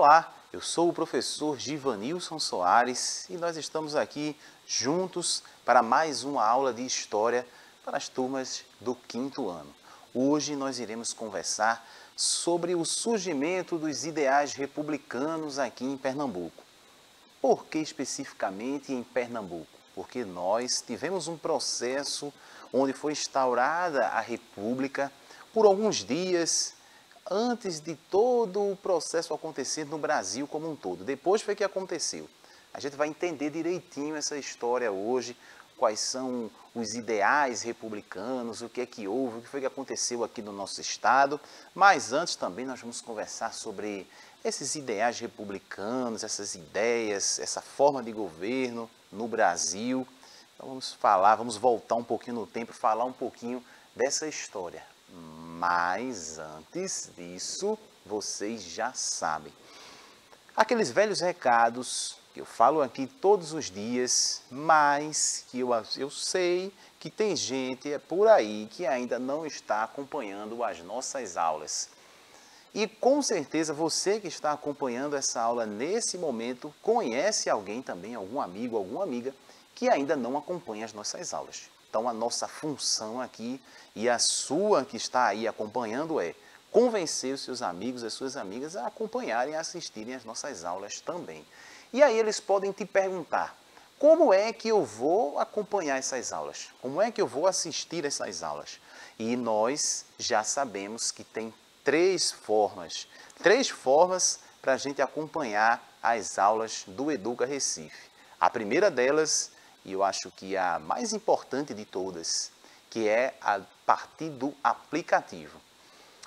Olá, eu sou o professor Givanilson Soares e nós estamos aqui juntos para mais uma aula de História para as turmas do 5º ano. Hoje nós iremos conversar sobre o surgimento dos ideais republicanos aqui em Pernambuco. Por que especificamente em Pernambuco? Porque nós tivemos um processo onde foi instaurada a República por alguns dias antes de todo o processo acontecer no Brasil como um todo. Depois foi que aconteceu. A gente vai entender direitinho essa história hoje, quais são os ideais republicanos, o que é que houve, o que foi que aconteceu aqui no nosso estado. Mas antes também nós vamos conversar sobre esses ideais republicanos, essas ideias, essa forma de governo no Brasil. Então vamos voltar um pouquinho no tempo, falar um pouquinho dessa história. Mas antes disso, vocês já sabem. Aqueles velhos recados que eu falo aqui todos os dias, mas que eu sei que tem gente por aí que ainda não está acompanhando as nossas aulas. E com certeza você que está acompanhando essa aula nesse momento conhece alguém também, algum amigo, alguma amiga, que ainda não acompanha as nossas aulas. Então a nossa função aqui e a sua que está aí acompanhando é convencer os seus amigos, as suas amigas a acompanharem e assistirem às nossas aulas também. E aí eles podem te perguntar, como é que eu vou acompanhar essas aulas? Como é que eu vou assistir essas aulas? E nós já sabemos que tem três formas para a gente acompanhar as aulas do Educa Recife. A primeira delas, e eu acho que a mais importante de todas, que é a partir do aplicativo.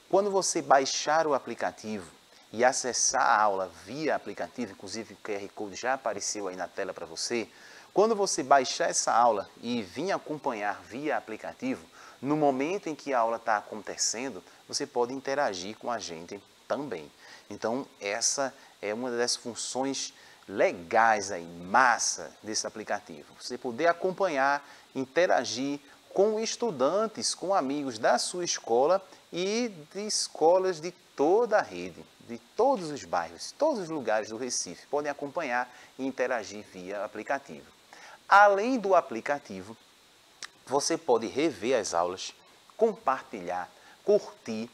Quando você baixar o aplicativo e acessar a aula via aplicativo, inclusive o QR Code já apareceu aí na tela para você, quando você baixar essa aula e vir acompanhar via aplicativo, no momento em que a aula está acontecendo, você pode interagir com a gente também. Então, essa é uma das funções legais aí, massa desse aplicativo. Você poder acompanhar, interagir com estudantes, com amigos da sua escola e de escolas de toda a rede, de todos os bairros, todos os lugares do Recife. Podem acompanhar e interagir via aplicativo. Além do aplicativo, você pode rever as aulas, compartilhar, curtir,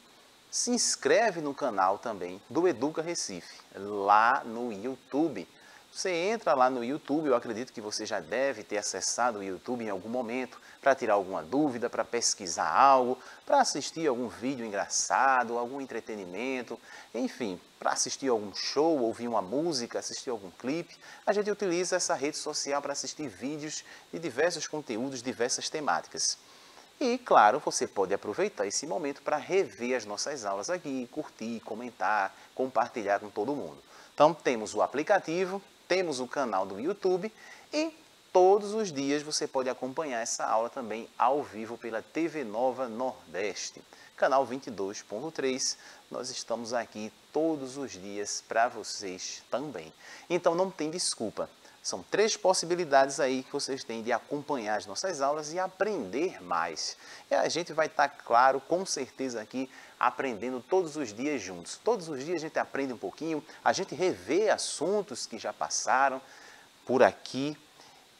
se inscreve no canal também do Educa Recife, lá no YouTube. Você entra lá no YouTube, eu acredito que você já deve ter acessado o YouTube em algum momento para tirar alguma dúvida, para pesquisar algo, para assistir algum vídeo engraçado, algum entretenimento, enfim, para assistir algum show, ouvir uma música, assistir algum clipe. A gente utiliza essa rede social para assistir vídeos de diversos conteúdos, diversas temáticas. E, claro, você pode aproveitar esse momento para rever as nossas aulas aqui, curtir, comentar, compartilhar com todo mundo. Então, temos o aplicativo, temos o canal do YouTube e todos os dias você pode acompanhar essa aula também ao vivo pela TV Nova Nordeste. Canal 22.3, nós estamos aqui todos os dias para vocês também. Então, não tem desculpa. São três possibilidades aí que vocês têm de acompanhar as nossas aulas e aprender mais. E a gente vai estar, claro, com certeza aqui, aprendendo todos os dias juntos. Todos os dias a gente aprende um pouquinho, a gente revê assuntos que já passaram por aqui,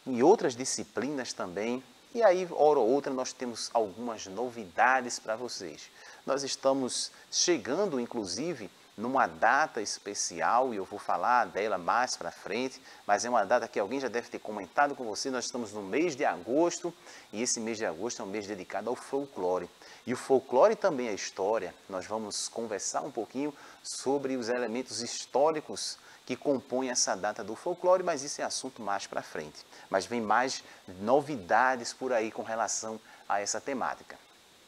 em outras disciplinas também. E aí, hora ou outra, nós temos algumas novidades para vocês. Nós estamos chegando, inclusive, numa data especial, e eu vou falar dela mais para frente, mas é uma data que alguém já deve ter comentado com você. Nós estamos no mês de agosto, e esse mês de agosto é um mês dedicado ao folclore. E o folclore também é história. Nós vamos conversar um pouquinho sobre os elementos históricos que compõem essa data do folclore, mas isso é assunto mais para frente. Mas vem mais novidades por aí com relação a essa temática.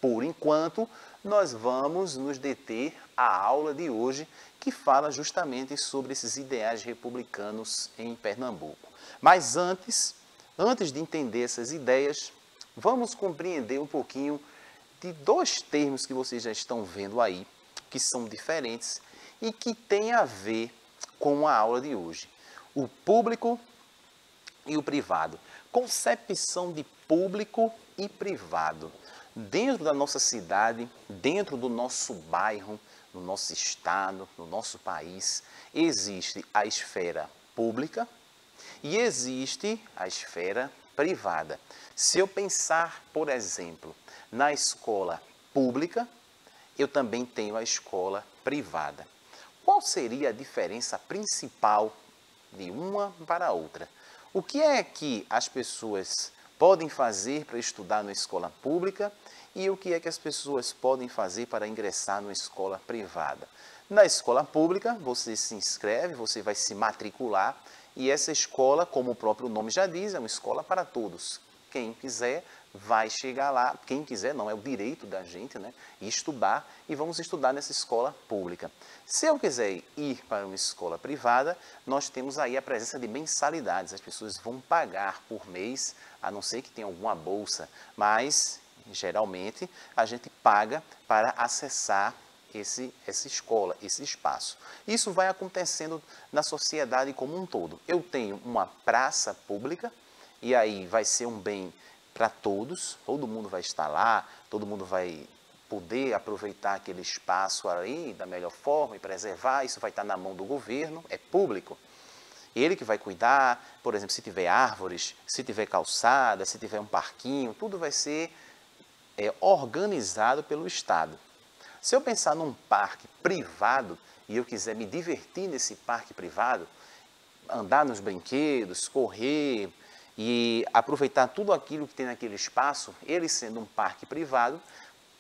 Por enquanto, nós vamos nos deter à aula de hoje, que fala justamente sobre esses ideais republicanos em Pernambuco. Mas antes de entender essas ideias, vamos compreender um pouquinho de dois termos que vocês já estão vendo aí, que são diferentes e que têm a ver com a aula de hoje. O público e o privado. Concepção de público e privado. Dentro da nossa cidade, dentro do nosso bairro, no nosso estado, no nosso país, existe a esfera pública e existe a esfera privada. Se eu pensar, por exemplo, na escola pública, eu também tenho a escola privada. Qual seria a diferença principal de uma para a outra? O que é que as pessoas podem fazer para estudar na escola pública e o que é que as pessoas podem fazer para ingressar numa escola privada? Na escola pública, você se inscreve, você vai se matricular e essa escola, como o próprio nome já diz, é uma escola para todos. Quem quiser vai chegar lá, quem quiser não, é o direito da gente, né? Estudar e vamos estudar nessa escola pública. Se eu quiser ir para uma escola privada, nós temos aí a presença de mensalidades, as pessoas vão pagar por mês, a não ser que tenha alguma bolsa, mas geralmente a gente paga para acessar essa escola, esse espaço. Isso vai acontecendo na sociedade como um todo. Eu tenho uma praça pública e aí vai ser um bem para todos, todo mundo vai estar lá, todo mundo vai poder aproveitar aquele espaço ali da melhor forma e preservar, isso vai estar na mão do governo, é público. Ele que vai cuidar, por exemplo, se tiver árvores, se tiver calçada, se tiver um parquinho, tudo vai ser organizado pelo Estado. Se eu pensar num parque privado e eu quiser me divertir nesse parque privado, andar nos brinquedos, correr e aproveitar tudo aquilo que tem naquele espaço, ele sendo um parque privado,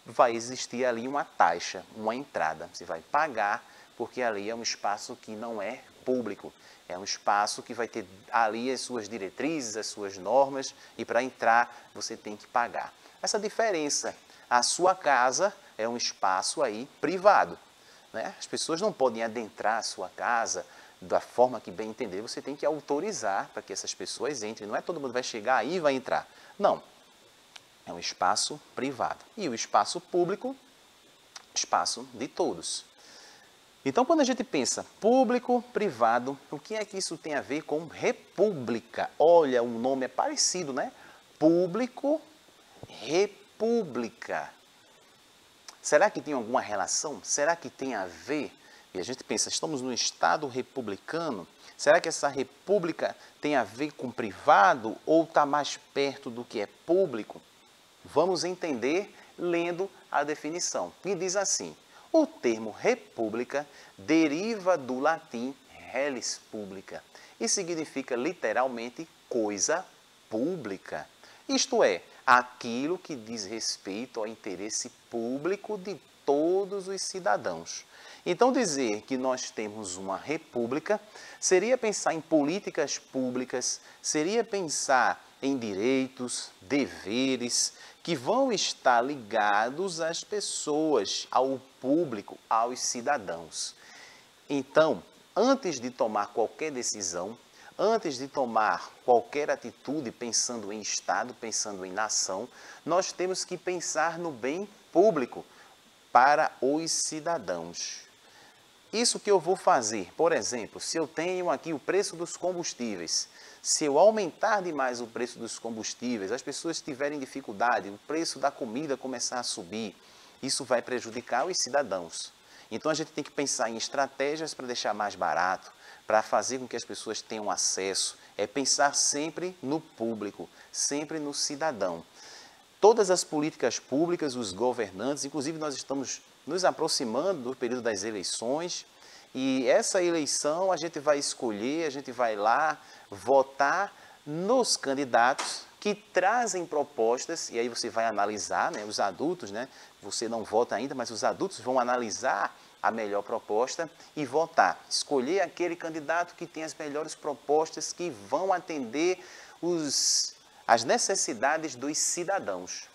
vai existir ali uma taxa, uma entrada. Você vai pagar porque ali é um espaço que não é público. É um espaço que vai ter ali as suas diretrizes, as suas normas e para entrar você tem que pagar. Essa diferença, a sua casa é um espaço aí privado, né? As pessoas não podem adentrar a sua casa da forma que bem entender, você tem que autorizar para que essas pessoas entrem. Não é todo mundo vai chegar aí e vai entrar. Não, é um espaço privado. E o espaço público, espaço de todos. Então, quando a gente pensa público, privado, o que é que isso tem a ver com república? Olha, o nome é parecido, né? Público, república. Será que tem alguma relação? Será que tem a ver? E a gente pensa, estamos num Estado republicano, será que essa república tem a ver com privado ou está mais perto do que é público? Vamos entender lendo a definição. E diz assim, o termo república deriva do latim res publica e significa literalmente coisa pública. Isto é, aquilo que diz respeito ao interesse público de todos os cidadãos. Então, dizer que nós temos uma república seria pensar em políticas públicas, seria pensar em direitos, deveres, que vão estar ligados às pessoas, ao público, aos cidadãos. Então, antes de tomar qualquer decisão, antes de tomar qualquer atitude pensando em Estado, pensando em nação, nós temos que pensar no bem público para os cidadãos. Isso que eu vou fazer, por exemplo, se eu tenho aqui o preço dos combustíveis, se eu aumentar demais o preço dos combustíveis, as pessoas tiverem dificuldade, o preço da comida começar a subir, isso vai prejudicar os cidadãos. Então a gente tem que pensar em estratégias para deixar mais barato, para fazer com que as pessoas tenham acesso, é pensar sempre no público, sempre no cidadão. Todas as políticas públicas, os governantes, inclusive nós estamos nos aproximando do período das eleições e essa eleição a gente vai escolher, a gente vai lá votar nos candidatos que trazem propostas e aí você vai analisar, né, os adultos, né, você não vota ainda, mas os adultos vão analisar a melhor proposta e votar, escolher aquele candidato que tem as melhores propostas que vão atender as necessidades dos cidadãos,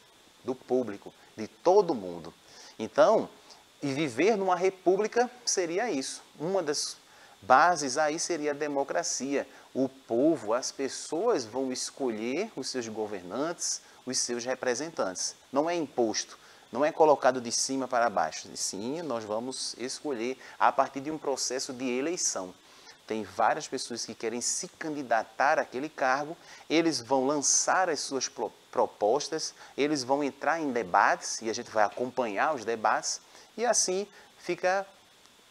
do público, de todo mundo. Então, e viver numa república seria isso. Uma das bases aí seria a democracia. O povo, as pessoas vão escolher os seus governantes, os seus representantes. Não é imposto, não é colocado de cima para baixo. E sim, nós vamos escolher a partir de um processo de eleição. Tem várias pessoas que querem se candidatar àquele cargo, eles vão lançar as suas propostas, eles vão entrar em debates e a gente vai acompanhar os debates e assim fica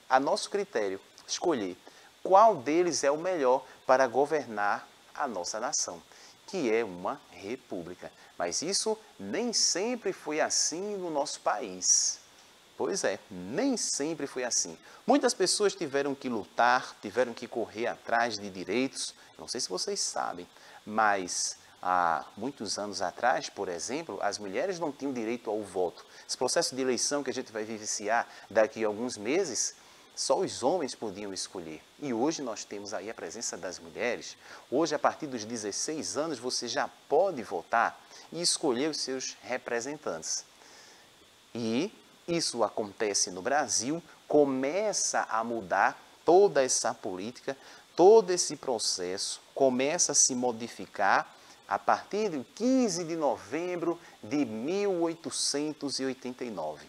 a nosso critério escolher qual deles é o melhor para governar a nossa nação, que é uma república. Mas isso nem sempre foi assim no nosso país. Pois é, nem sempre foi assim. Muitas pessoas tiveram que lutar, tiveram que correr atrás de direitos. Não sei se vocês sabem, mas há muitos anos atrás, por exemplo, as mulheres não tinham direito ao voto. Esse processo de eleição que a gente vai vivenciar daqui a alguns meses, só os homens podiam escolher. E hoje nós temos aí a presença das mulheres. Hoje, a partir dos 16 anos, você já pode votar e escolher os seus representantes. E isso acontece no Brasil, começa a mudar toda essa política, todo esse processo começa a se modificar a partir de 15 de novembro de 1889.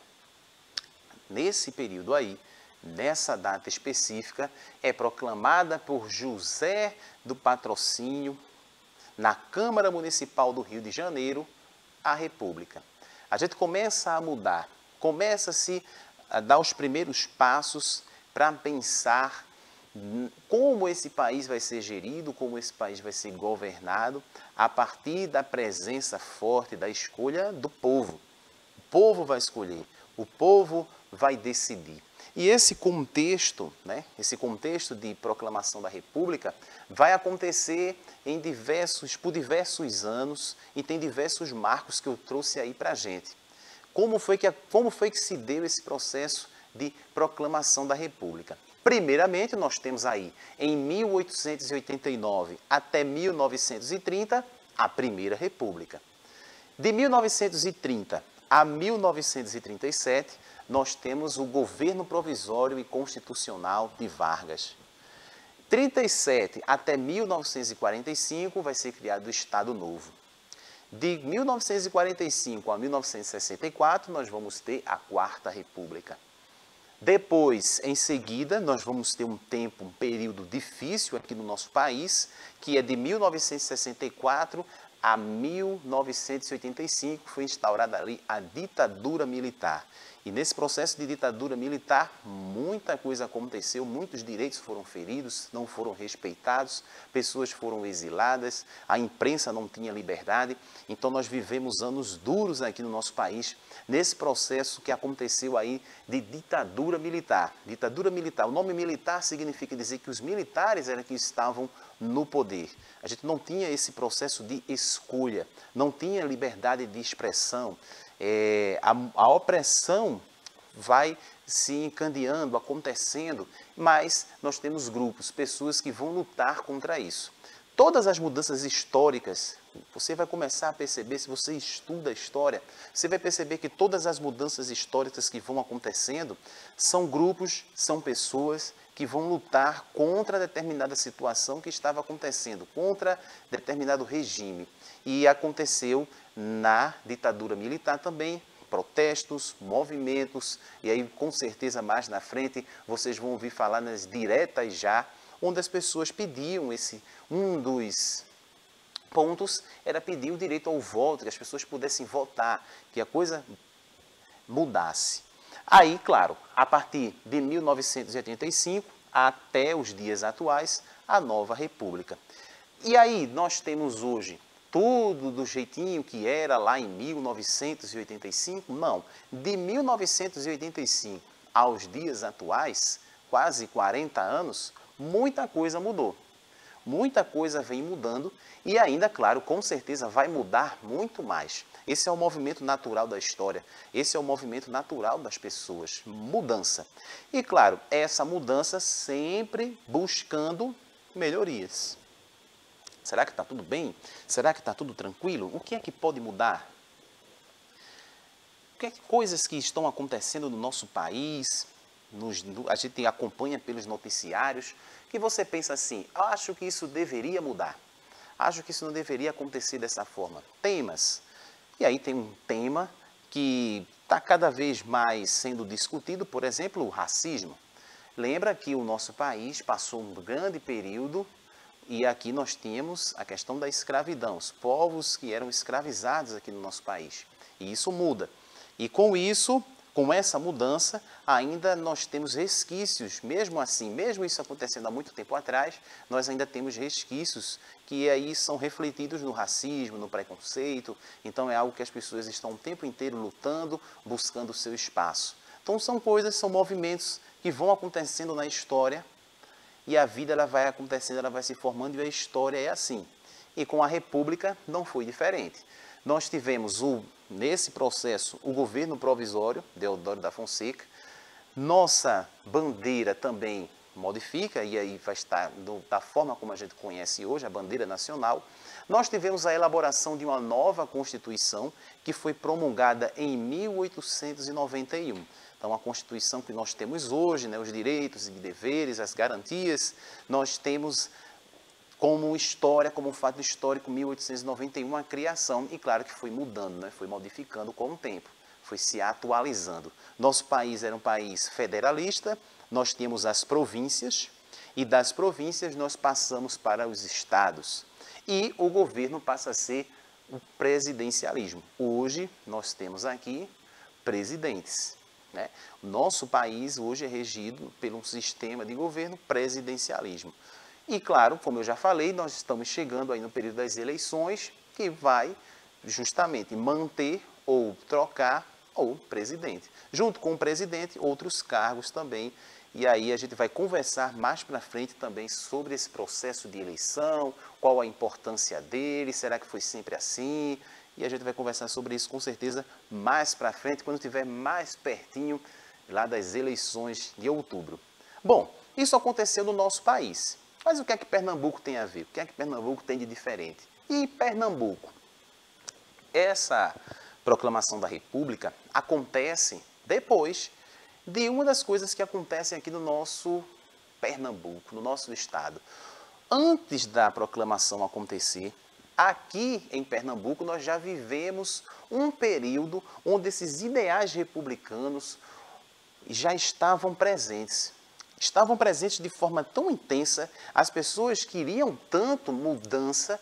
Nesse período aí, nessa data específica, é proclamada por José do Patrocínio, na Câmara Municipal do Rio de Janeiro, a República. A gente começa a mudar, começa-se a dar os primeiros passos para pensar como esse país vai ser gerido, como esse país vai ser governado, a partir da presença forte, da escolha do povo. O povo vai escolher, o povo vai decidir. E esse contexto, esse contexto de proclamação da República vai acontecer por diversos anos e tem diversos marcos que eu trouxe aí para a gente. Como foi que se deu esse processo de proclamação da República? Primeiramente, nós temos aí, em 1889 até 1930, a Primeira República. De 1930 a 1937, nós temos o governo provisório e constitucional de Vargas. 37 até 1945 vai ser criado o Estado Novo. De 1945 a 1964, nós vamos ter a Quarta República. Depois, em seguida, nós vamos ter um período difícil aqui no nosso país, que é de 1964 a 1985, foi instaurada ali a ditadura militar. E nesse processo de ditadura militar, muita coisa aconteceu, muitos direitos foram feridos, não foram respeitados, pessoas foram exiladas, a imprensa não tinha liberdade. Então nós vivemos anos duros aqui no nosso país, nesse processo que aconteceu aí de ditadura militar. Ditadura militar, o nome militar significa dizer que os militares eram que estavam no poder. A gente não tinha esse processo de escolha, não tinha liberdade de expressão. A opressão vai se encandeando, acontecendo, mas nós temos grupos, pessoas que vão lutar contra isso. Todas as mudanças históricas, você vai começar a perceber, se você estuda a história, você vai perceber que todas as mudanças históricas que vão acontecendo são grupos, são pessoas que vão lutar contra determinada situação que estava acontecendo, contra determinado regime. E aconteceu na ditadura militar também, protestos, movimentos, e aí com certeza mais na frente vocês vão ouvir falar nas diretas já, onde as pessoas pediam um dos pontos era pedir o direito ao voto, que as pessoas pudessem votar, que a coisa mudasse. Aí, claro, a partir de 1985 até os dias atuais, a nova República. E aí nós temos hoje tudo do jeitinho que era lá em 1985? Não. De 1985 aos dias atuais, quase 40 anos, muita coisa mudou. Muita coisa vem mudando e ainda, claro, com certeza vai mudar muito mais. Esse é o movimento natural da história, esse é o movimento natural das pessoas, mudança. E, claro, essa mudança sempre buscando melhorias. Será que está tudo bem? Será que está tudo tranquilo? O que é que pode mudar? Que coisas que estão acontecendo no nosso país, a gente acompanha pelos noticiários, que você pensa assim, acho que isso deveria mudar, acho que isso não deveria acontecer dessa forma. Temas. E aí tem um tema que está cada vez mais sendo discutido, por exemplo, o racismo. Lembra que o nosso país passou um grande período e aqui nós tínhamos a questão da escravidão, os povos que eram escravizados aqui no nosso país. E isso muda. E com isso, Com essa mudança, ainda nós temos resquícios, mesmo assim, mesmo isso acontecendo há muito tempo atrás, nós ainda temos resquícios que aí são refletidos no racismo, no preconceito. Então é algo que as pessoas estão o tempo inteiro lutando, buscando o seu espaço. Então são coisas, são movimentos que vão acontecendo na história e a vida ela vai acontecendo, ela vai se formando e a história é assim. E com a República não foi diferente. Nós tivemos, nesse processo, o governo provisório, Deodoro da Fonseca. Nossa bandeira também modifica, e aí vai estar da forma como a gente conhece hoje, a bandeira nacional. Nós tivemos a elaboração de uma nova Constituição, que foi promulgada em 1891. Então, a Constituição que nós temos hoje, né, os direitos e deveres, as garantias, nós temos como história, como um fato histórico, 1891, a criação. E claro que foi mudando, né? Foi modificando com o tempo, foi se atualizando. Nosso país era um país federalista, nós tínhamos as províncias, e das províncias nós passamos para os estados. E o governo passa a ser o presidencialismo. Hoje nós temos aqui presidentes, né? O nosso país hoje é regido por um sistema de governo presidencialismo. E claro, como eu já falei, nós estamos chegando aí no período das eleições, que vai justamente manter ou trocar o presidente. Junto com o presidente, outros cargos também. E aí a gente vai conversar mais para frente também sobre esse processo de eleição, qual a importância dele, será que foi sempre assim? E a gente vai conversar sobre isso com certeza mais para frente, quando estiver mais pertinho lá das eleições de outubro. Bom, isso aconteceu no nosso país. Mas o que é que Pernambuco tem a ver? O que é que Pernambuco tem de diferente? E Pernambuco? Essa proclamação da República acontece depois de uma das coisas que acontecem aqui no nosso Pernambuco, no nosso estado. Antes da proclamação acontecer, aqui em Pernambuco nós já vivemos um período onde esses ideais republicanos já estavam presentes. Estavam presentes de forma tão intensa, as pessoas queriam tanto mudança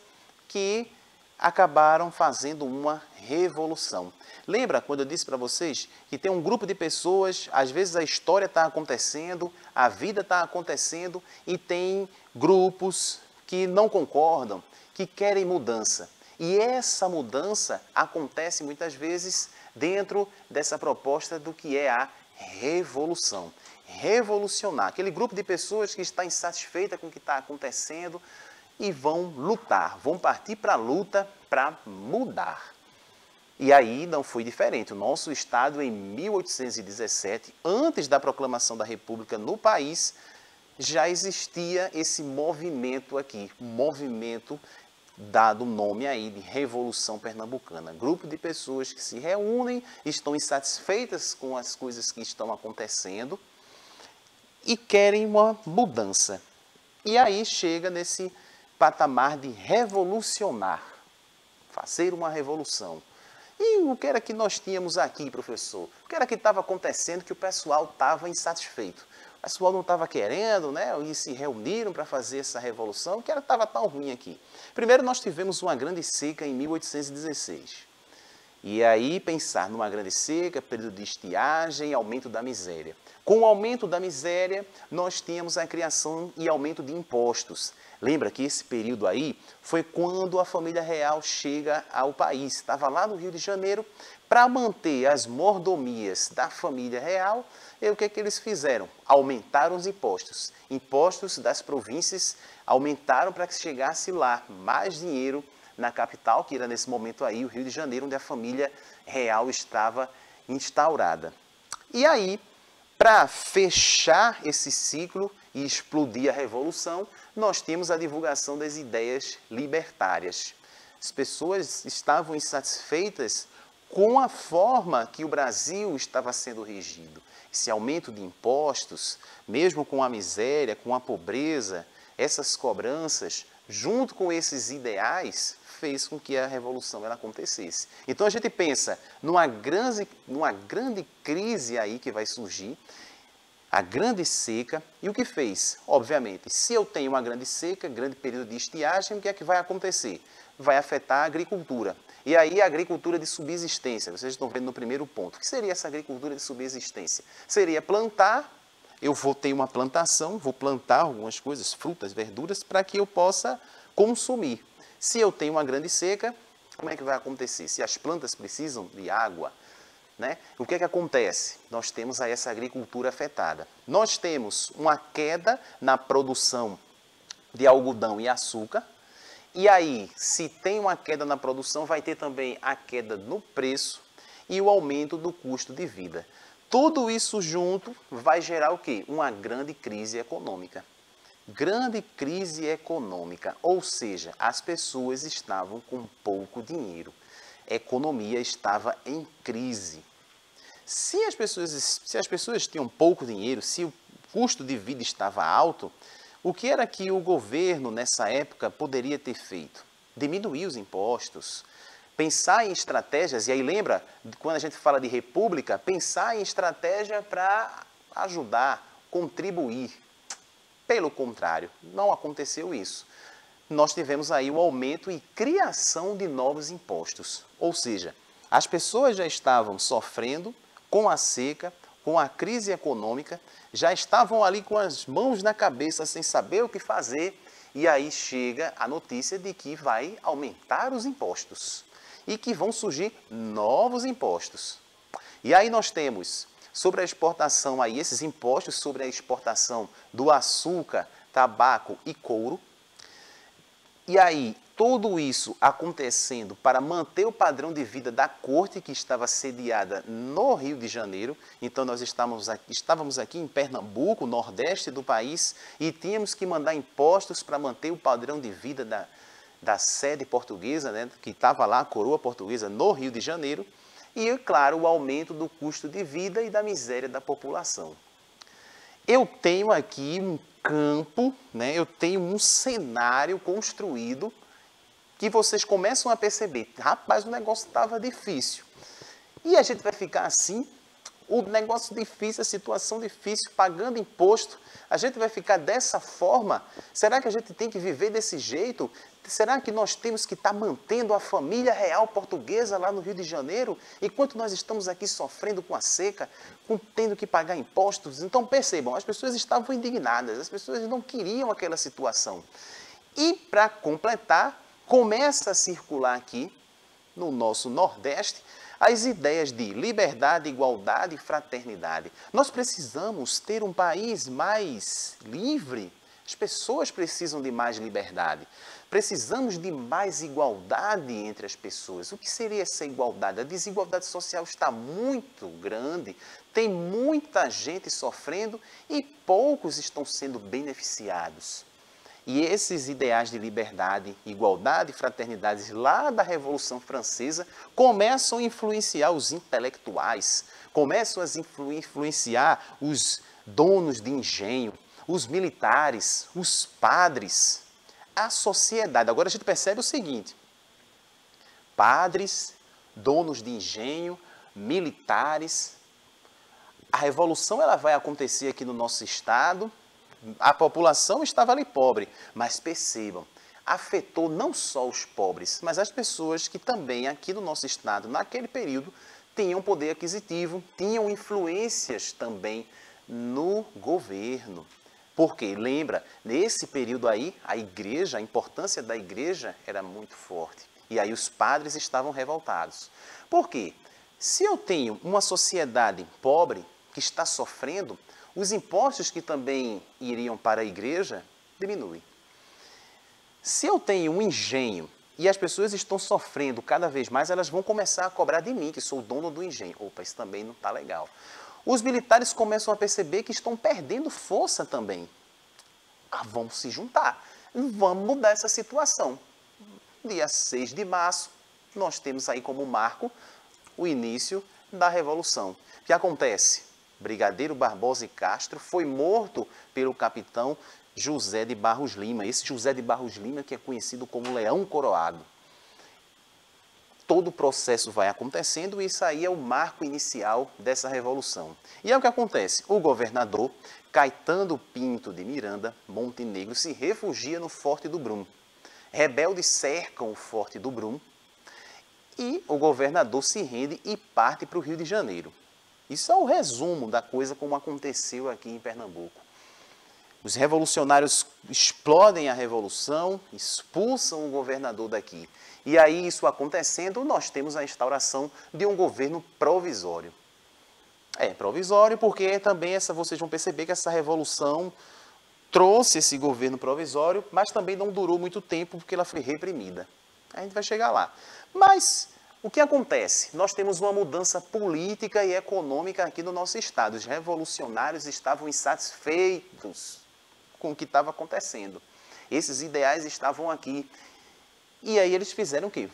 que acabaram fazendo uma revolução. Lembra quando eu disse para vocês que tem um grupo de pessoas, às vezes a história está acontecendo, a vida está acontecendo e tem grupos que não concordam, que querem mudança. E essa mudança acontece muitas vezes dentro dessa proposta do que é a revolução. Revolucionar, aquele grupo de pessoas que está insatisfeita com o que está acontecendo e vão lutar, vão partir para a luta para mudar. E aí não foi diferente. O nosso estado, em 1817, antes da proclamação da República no país, já existia esse movimento aqui, um movimento dado o nome aí de Revolução Pernambucana. Grupo de pessoas que se reúnem, estão insatisfeitas com as coisas que estão acontecendo e querem uma mudança. E aí chega nesse patamar de revolucionar, fazer uma revolução. E o que era que nós tínhamos aqui, professor? O que era que estava acontecendo que o pessoal estava insatisfeito? O pessoal não estava querendo, né? E se reuniram para fazer essa revolução. O que era que estava tão ruim aqui? Primeiro, nós tivemos uma grande seca em 1816. E aí pensar numa grande seca, período de estiagem, aumento da miséria. Com o aumento da miséria, nós tínhamos a criação e aumento de impostos. Lembra que esse período aí foi quando a família real chega ao país. Estava lá no Rio de Janeiro para manter as mordomias da família real. E o que é que eles fizeram? Aumentaram os impostos. Impostos das províncias aumentaram para que chegasse lá mais dinheiro na capital, que era nesse momento aí o Rio de Janeiro, onde a família real estava instaurada. E aí, para fechar esse ciclo e explodir a revolução, nós temos a divulgação das ideias libertárias. As pessoas estavam insatisfeitas com a forma que o Brasil estava sendo regido. Esse aumento de impostos, mesmo com a miséria, com a pobreza, essas cobranças, junto com esses ideais, fez com que a revolução ela acontecesse. Então a gente pensa numa grande crise aí que vai surgir, a grande seca, e o que fez? Obviamente, se eu tenho uma grande seca, grande período de estiagem, o que é que vai acontecer? Vai afetar a agricultura. E aí a agricultura de subsistência, vocês estão vendo no primeiro ponto. O que seria essa agricultura de subsistência? Seria plantar, eu vou ter uma plantação, vou plantar algumas coisas, frutas, verduras, para que eu possa consumir. Se eu tenho uma grande seca, como é que vai acontecer? Se as plantas precisam de água, né? O que é que acontece? Nós temos aí essa agricultura afetada. Nós temos uma queda na produção de algodão e açúcar. E aí, se tem uma queda na produção, vai ter também a queda no preço e o aumento do custo de vida. Tudo isso junto vai gerar o quê? Uma grande crise econômica. Grande crise econômica, ou seja, as pessoas estavam com pouco dinheiro. A economia estava em crise. Se as pessoas tinham pouco dinheiro, se o custo de vida estava alto, o que era que o governo, nessa época, poderia ter feito? Diminuir os impostos, pensar em estratégias, e aí lembra, quando a gente fala de república, pensar em estratégia para ajudar, contribuir. Pelo contrário, não aconteceu isso. Nós tivemos aí o aumento e criação de novos impostos. Ou seja, as pessoas já estavam sofrendo com a seca, com a crise econômica, já estavam ali com as mãos na cabeça sem saber o que fazer, e aí chega a notícia de que vai aumentar os impostos e que vão surgir novos impostos. E aí nós temos sobre a exportação aí esses impostos sobre a exportação do açúcar, tabaco e couro. E aí, tudo isso acontecendo para manter o padrão de vida da corte que estava sediada no Rio de Janeiro. Então, nós estávamos aqui em Pernambuco, nordeste do país, e tínhamos que mandar impostos para manter o padrão de vida da sede portuguesa, né, que estava lá, a coroa portuguesa, no Rio de Janeiro. E, claro, o aumento do custo de vida e da miséria da população. Eu tenho aqui um campo, né? Eu tenho um cenário construído que vocês começam a perceber. Rapaz, o negócio estava difícil. E a gente vai ficar assim, o negócio difícil, a situação difícil, pagando imposto. A gente vai ficar dessa forma? Será que a gente tem que viver desse jeito? Será que nós temos que estar mantendo a família real portuguesa lá no Rio de Janeiro, enquanto nós estamos aqui sofrendo com a seca, tendo que pagar impostos? Então percebam, as pessoas estavam indignadas, as pessoas não queriam aquela situação. E para completar, começa a circular aqui, no nosso Nordeste, as ideias de liberdade, igualdade e fraternidade. Nós precisamos ter um país mais livre. As pessoas precisam de mais liberdade. Precisamos de mais igualdade entre as pessoas. O que seria essa igualdade? A desigualdade social está muito grande, tem muita gente sofrendo e poucos estão sendo beneficiados. E esses ideais de liberdade, igualdade e fraternidade lá da Revolução Francesa começam a influenciar os intelectuais, começam a influenciar os donos de engenho, os militares, os padres, a sociedade. Agora a gente percebe o seguinte: padres, donos de engenho, militares. A revolução ela vai acontecer aqui no nosso estado. A população estava ali pobre, mas percebam, afetou não só os pobres, mas as pessoas que também aqui no nosso estado, naquele período, tinham poder aquisitivo, tinham influências também no governo. Porque, lembra, nesse período aí, a igreja, a importância da igreja era muito forte. E aí os padres estavam revoltados. Por quê? Se eu tenho uma sociedade pobre que está sofrendo, os impostos que também iriam para a igreja diminuem. Se eu tenho um engenho e as pessoas estão sofrendo cada vez mais, elas vão começar a cobrar de mim, que sou o dono do engenho. Opa, isso também não está legal. Os militares começam a perceber que estão perdendo força também. Vamos se juntar, vamos mudar essa situação. Dia 6 de março, nós temos aí como marco o início da Revolução. O que acontece? Brigadeiro Barbosa e Castro foi morto pelo capitão José de Barros Lima. Esse José de Barros Lima que é conhecido como Leão Coroado. Todo o processo vai acontecendo e isso aí é o marco inicial dessa revolução. E é o que acontece. O governador Caetano Pinto de Miranda Montenegro se refugia no Forte do Brum. Rebeldes cercam o Forte do Brum e o governador se rende e parte para o Rio de Janeiro. Isso é o resumo da coisa como aconteceu aqui em Pernambuco. Os revolucionários explodem a revolução, expulsam o governador daqui. E aí, isso acontecendo, nós temos a instauração de um governo provisório. É provisório porque também vocês vão perceber que essa revolução trouxe esse governo provisório, mas também não durou muito tempo porque ela foi reprimida. A gente vai chegar lá. Mas o que acontece? Nós temos uma mudança política e econômica aqui no nosso estado. Os revolucionários estavam insatisfeitos com o que estava acontecendo. Esses ideais estavam aqui. E aí eles fizeram o quê?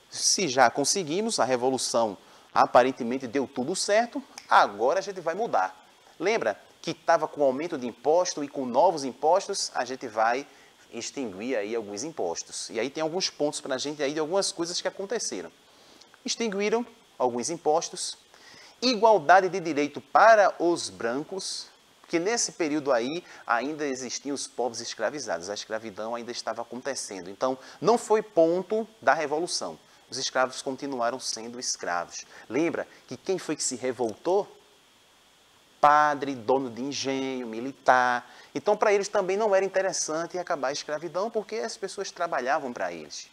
Se já conseguimos, a revolução aparentemente deu tudo certo, agora a gente vai mudar. Lembra que estava com aumento de imposto e com novos impostos, a gente vai extinguir aí alguns impostos. E aí tem alguns pontos para a gente aí de algumas coisas que aconteceram. Extinguiram alguns impostos, igualdade de direito para os brancos, que nesse período aí ainda existiam os povos escravizados, a escravidão ainda estava acontecendo. Então, não foi ponto da revolução. Os escravos continuaram sendo escravos. Lembra que quem foi que se revoltou? Padre, dono de engenho, militar. Então, para eles também não era interessante acabar a escravidão, porque as pessoas trabalhavam para eles.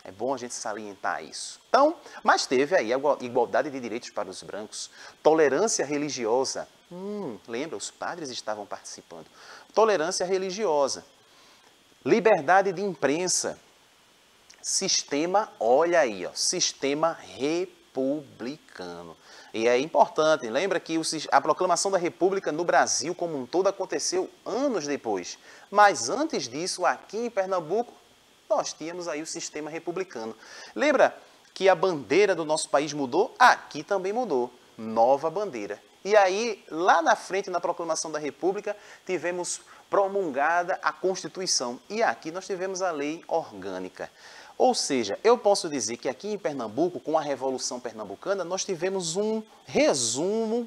É bom a gente salientar isso. Então, mas teve aí a igualdade de direitos para os brancos, tolerância religiosa. Lembra, os padres estavam participando. Tolerância religiosa, liberdade de imprensa, sistema, olha aí, ó, sistema republicano. E é importante, lembra que a proclamação da República no Brasil como um todo aconteceu anos depois. Mas antes disso, aqui em Pernambuco, nós tínhamos aí o sistema republicano. Lembra que a bandeira do nosso país mudou? Aqui também mudou. Nova bandeira. E aí, lá na frente, na proclamação da República, tivemos promulgada a Constituição. E aqui nós tivemos a lei orgânica. Ou seja, eu posso dizer que aqui em Pernambuco, com a Revolução Pernambucana, nós tivemos um resumo,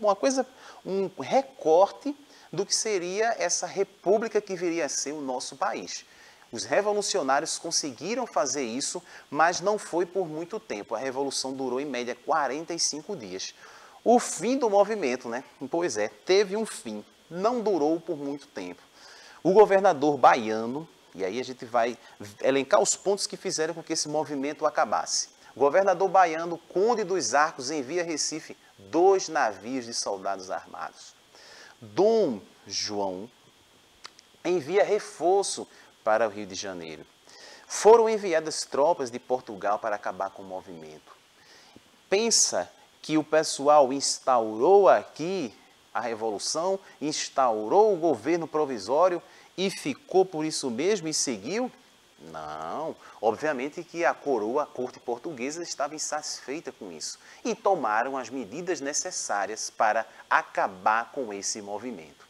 um recorte do que seria essa república que viria a ser o nosso país. Os revolucionários conseguiram fazer isso, mas não foi por muito tempo. A revolução durou em média 45 dias. O fim do movimento, né? Pois é, teve um fim, não durou por muito tempo. O governador baiano, e aí a gente vai elencar os pontos que fizeram com que esse movimento acabasse. O governador baiano, Conde dos Arcos, envia a Recife 2 navios de soldados armados. Dom João envia reforço para o Rio de Janeiro. Foram enviadas tropas de Portugal para acabar com o movimento. Pensa que o pessoal instaurou aqui a revolução, instaurou o governo provisório e ficou por isso mesmo e seguiu? Não. Obviamente que a coroa, a corte portuguesa, estava insatisfeita com isso e tomaram as medidas necessárias para acabar com esse movimento.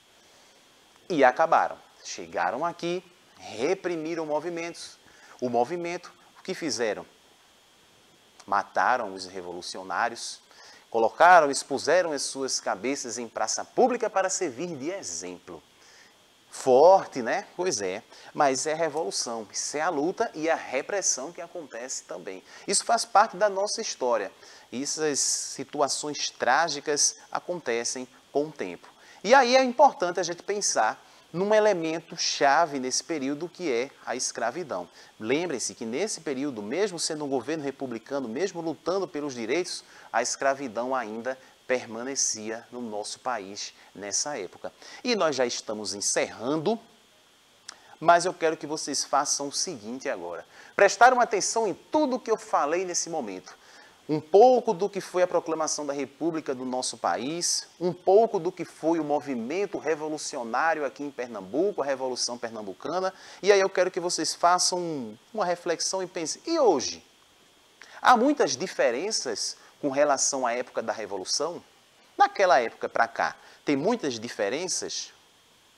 E acabaram. Chegaram aqui, reprimiram movimentos. O movimento, o que fizeram? Mataram os revolucionários, expuseram as suas cabeças em praça pública para servir de exemplo. Forte, né? Pois é, mas é revolução, isso é a luta e a repressão que acontece também. Isso faz parte da nossa história. Essas situações trágicas acontecem com o tempo. E aí é importante a gente pensar num elemento chave nesse período que é a escravidão. Lembre-se que nesse período, mesmo sendo um governo republicano, mesmo lutando pelos direitos, a escravidão ainda permanecia no nosso país nessa época. E nós já estamos encerrando, mas eu quero que vocês façam o seguinte agora. Prestaram atenção em tudo que eu falei nesse momento. Um pouco do que foi a proclamação da República do nosso país, um pouco do que foi o movimento revolucionário aqui em Pernambuco, a Revolução Pernambucana. E aí eu quero que vocês façam uma reflexão e pensem, e hoje? Há muitas diferenças com relação à época da Revolução? Naquela época para cá, tem muitas diferenças?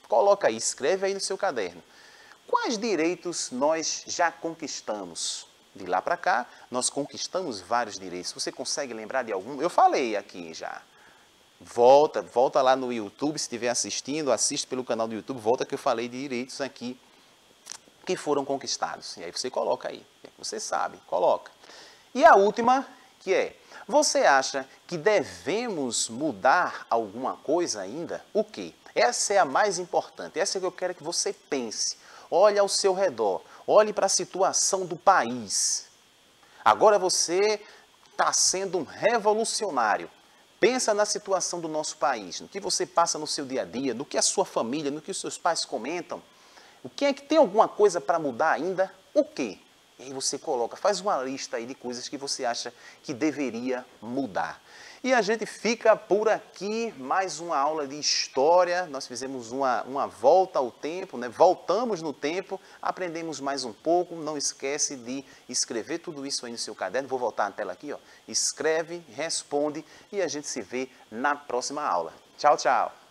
Coloca aí, escreve aí no seu caderno. Quais direitos nós já conquistamos? De lá para cá, nós conquistamos vários direitos. Você consegue lembrar de algum? Eu falei aqui já. Volta lá no YouTube, se estiver assistindo, assiste pelo canal do YouTube, volta que eu falei de direitos aqui que foram conquistados. E aí você coloca aí. Você sabe, coloca. E a última, que é: você acha que devemos mudar alguma coisa ainda? O quê? Essa é a mais importante, essa é que eu quero que você pense. Olhe ao seu redor, olhe para a situação do país. Agora você está sendo um revolucionário. Pensa na situação do nosso país, no que você passa no seu dia a dia, no que a sua família, no que os seus pais comentam. O que é que tem alguma coisa para mudar ainda? O quê? E aí você coloca, faz uma lista aí de coisas que você acha que deveria mudar. E a gente fica por aqui, mais uma aula de história. Nós fizemos uma volta ao tempo, né? Voltamos no tempo, aprendemos mais um pouco. Não esquece de escrever tudo isso aí no seu caderno. Vou voltar na tela aqui, ó. Escreve, responde e a gente se vê na próxima aula. Tchau, tchau!